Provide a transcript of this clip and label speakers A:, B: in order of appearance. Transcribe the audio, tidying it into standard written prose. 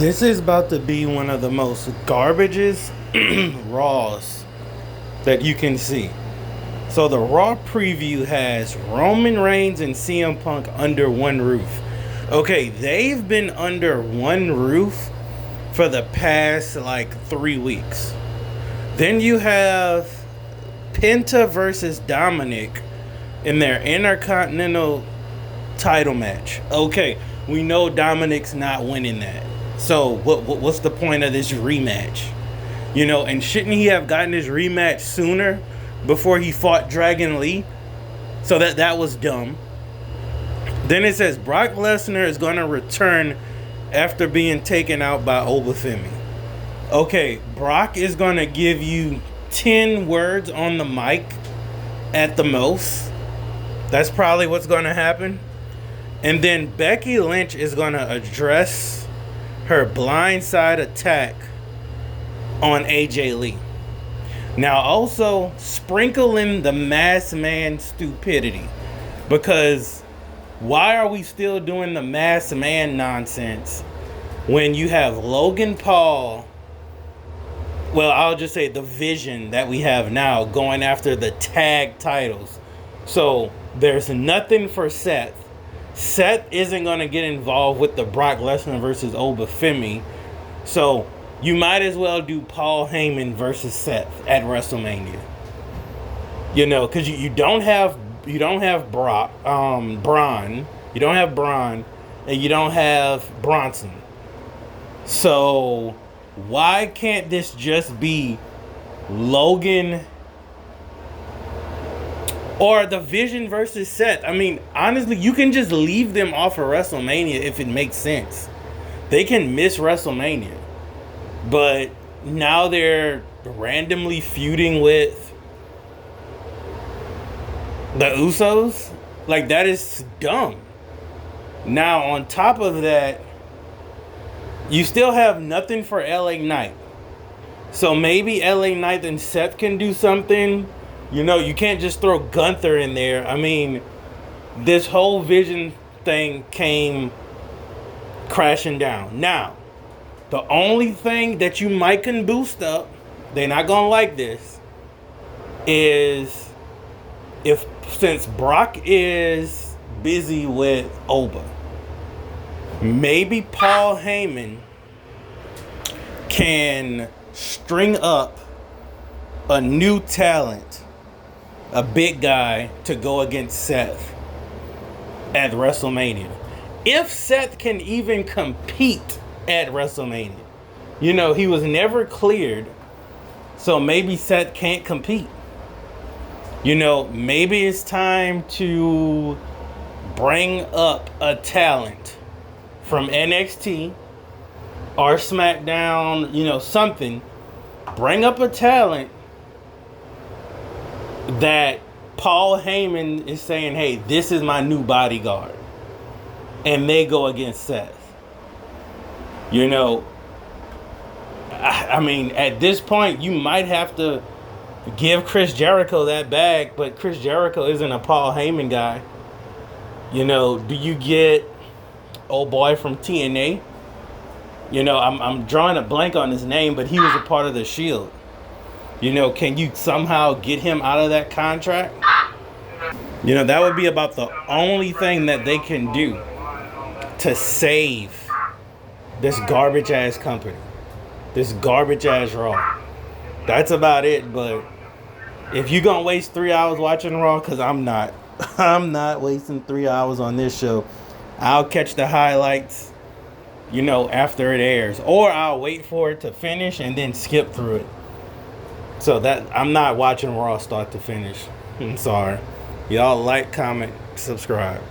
A: This is about to be one of the most garbages Raws that you can see. So the Raw preview has Roman Reigns and CM Punk under one roof. Okay, they've been under one roof for the past like 3 weeks. Then you have Penta versus Dominic in their Intercontinental title match. Okay, we know Dominic's not winning that. So what's the point of this rematch? You know, and shouldn't he have gotten his rematch sooner before he fought Dragon Lee? So that was dumb. Then it says Brock Lesnar is going to return after being taken out by Obafemi. Okay, Brock is going to give you 10 words on the mic at the most. That's probably what's going to happen. And then Becky Lynch is going to address her blindside attack on AJ Lee. Now also sprinkle in the masked man stupidity, because why are we still doing the masked man nonsense when you have Logan Paul, well, I'll just say the Vision that we have now, going after the tag titles? So there's nothing for Seth. Seth isn't going to get involved with the Brock Lesnar versus Obafemi. So you might as well do Paul Heyman versus Seth at WrestleMania. You know, because you don't have Braun, you don't have Braun, and you don't have Bronson. So why can't this just be Logan or the Vision versus Seth? I mean, honestly, you can just leave them off of WrestleMania if it makes sense. They can miss WrestleMania. But now they're randomly feuding with the Usos? Like, that is dumb. Now, on top of that, you still have nothing for LA Knight. So maybe LA Knight and Seth can do something. You know, you can't just throw Gunther in there. I mean, this whole Vision thing came crashing down. Now, the only thing that you might can boost up, they're not going to like this, is since Brock is busy with Oba, maybe Paul Heyman can string up a new talent, a big guy, to go against Seth at WrestleMania. If Seth can even compete at WrestleMania. You know, he was never cleared, so maybe Seth can't compete. You know, maybe it's time to bring up a talent from NXT or SmackDown, you know, something. Bring up a talent that Paul Heyman is saying, hey, this is my new bodyguard. And they go against Seth. You know, I mean, at this point, you might have to give Chris Jericho that bag, but Chris Jericho isn't a Paul Heyman guy. You know, do you get old boy from TNA? You know, I'm drawing a blank on his name, but he was a part of the Shield. You know, can you somehow get him out of that contract? You know, that would be about the only thing that they can do to save this garbage ass company, this garbage ass Raw. That's about it. But if you're gonna waste 3 hours watching Raw, because I'm not wasting 3 hours on this show. I'll catch the highlights, you know, after it airs, or I'll wait for it to finish and then skip through it. So that I'm not watching Raw start to finish. I'm sorry. Y'all like, comment, subscribe.